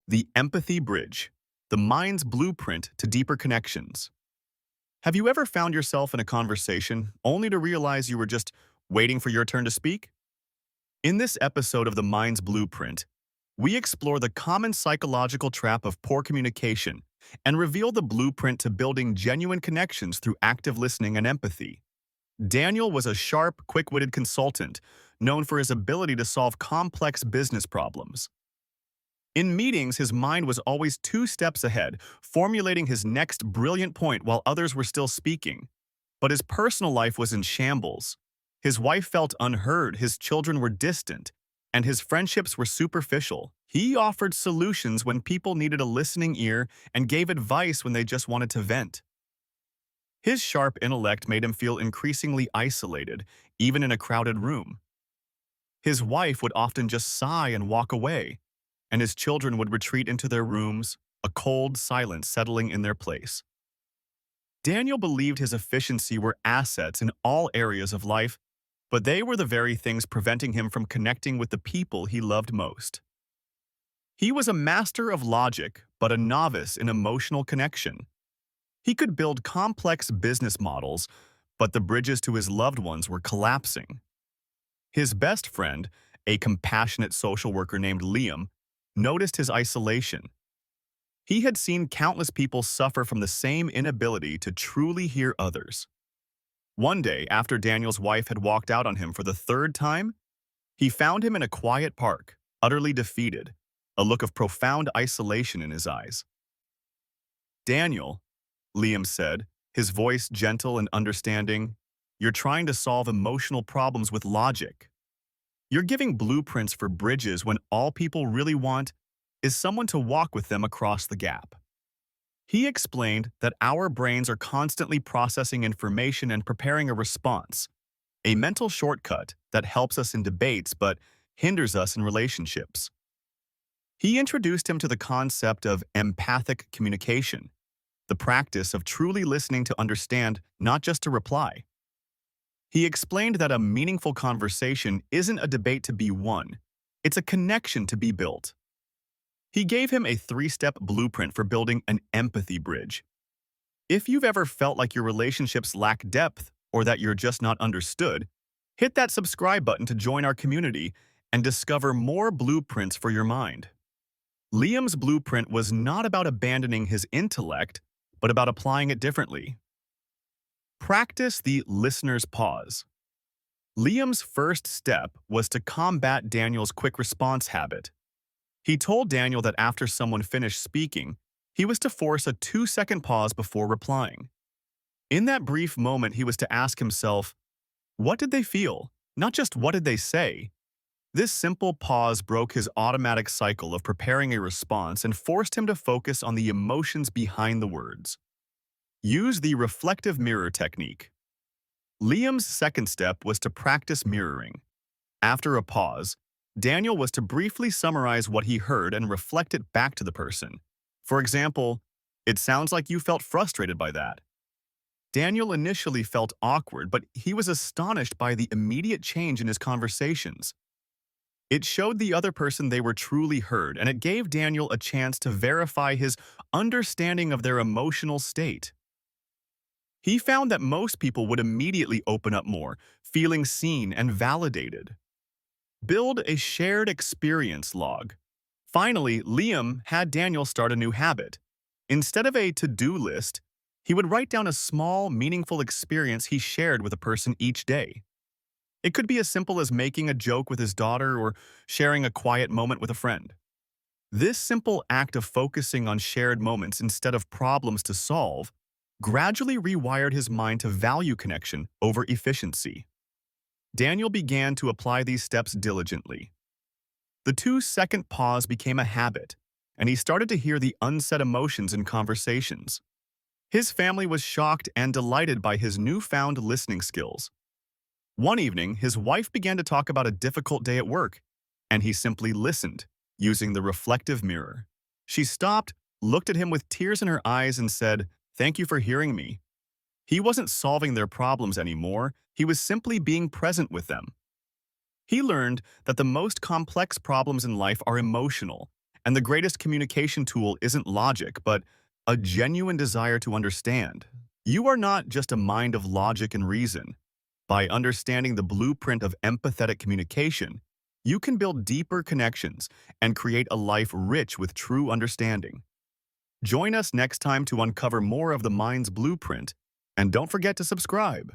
The empathy bridge, the mind's blueprint to deeper connections. Have you ever found yourself in a conversation only to realize you were just waiting for your turn to speak? In this episode of The Mind's Blueprint, we explore the common psychological trap of poor communication and reveal the blueprint to building genuine connections through active listening and empathy. Daniel was a sharp, quick-witted consultant known for his ability to solve complex business problems. In meetings, his mind was always two steps ahead, formulating his next brilliant point while others were still speaking. But his personal life was in shambles. His wife felt unheard, his children were distant, and his friendships were superficial. He offered solutions when people needed a listening ear and gave advice when they just wanted to vent. His sharp intellect made him feel increasingly isolated, even in a crowded room. His wife would often just sigh and walk away, and his children would retreat into their rooms, a cold silence settling in their place. Daniel believed his efficiency were assets in all areas of life, but they were the very things preventing him from connecting with the people he loved most. He was a master of logic, but a novice in emotional connection. He could build complex business models, but the bridges to his loved ones were collapsing. His best friend, a compassionate social worker named Liam, noticed his isolation. He had seen countless people suffer from the same inability to truly hear others. One day, after Daniel's wife had walked out on him for the third time, he found him in a quiet park, utterly defeated, a look of profound isolation in his eyes. "Daniel," Liam said, his voice gentle and understanding, "you're trying to solve emotional problems with logic. You're giving blueprints for bridges when all people really want is someone to walk with them across the gap." He explained that our brains are constantly processing information and preparing a response, a mental shortcut that helps us in debates but hinders us in relationships. He introduced him to the concept of empathic communication, the practice of truly listening to understand, not just to reply. He explained that a meaningful conversation isn't a debate to be won, it's a connection to be built. He gave him a three-step blueprint for building an empathy bridge. If you've ever felt like your relationships lack depth or that you're just not understood, hit that subscribe button to join our community and discover more blueprints for your mind. Liam's blueprint was not about abandoning his intellect, but about applying it differently. Practice the listener's pause. Liam's first step was to combat Daniel's quick response habit. He told Daniel that after someone finished speaking, he was to force a 2-second pause before replying. In that brief moment, he was to ask himself, what did they feel? Not just what did they say? This simple pause broke his automatic cycle of preparing a response and forced him to focus on the emotions behind the words. Use the reflective mirror technique. Liam's second step was to practice mirroring. After a pause, Daniel was to briefly summarize what he heard and reflect it back to the person. For example, "It sounds like you felt frustrated by that." Daniel initially felt awkward, but he was astonished by the immediate change in his conversations. It showed the other person they were truly heard, and it gave Daniel a chance to verify his understanding of their emotional state. He found that most people would immediately open up more, feeling seen and validated. Build a shared experience log. Finally, Liam had Daniel start a new habit. Instead of a to-do list, he would write down a small, meaningful experience he shared with a person each day. It could be as simple as making a joke with his daughter or sharing a quiet moment with a friend. This simple act of focusing on shared moments instead of problems to solve gradually rewired his mind to value connection over efficiency. Daniel began to apply these steps diligently. The 2-second pause became a habit, and he started to hear the unsaid emotions in conversations. His family was shocked and delighted by his newfound listening skills. One evening, his wife began to talk about a difficult day at work, and he simply listened, using the reflective mirror. She stopped, looked at him with tears in her eyes, and said, "Thank you for hearing me." He wasn't solving their problems anymore, he was simply being present with them. He learned that the most complex problems in life are emotional, And the greatest communication tool isn't logic, but a genuine desire to understand. You are not just a mind of logic and reason. By understanding the blueprint of empathetic communication, you can build deeper connections and create a life rich with true understanding. Join us next time to uncover more of the mind's blueprint, and don't forget to subscribe.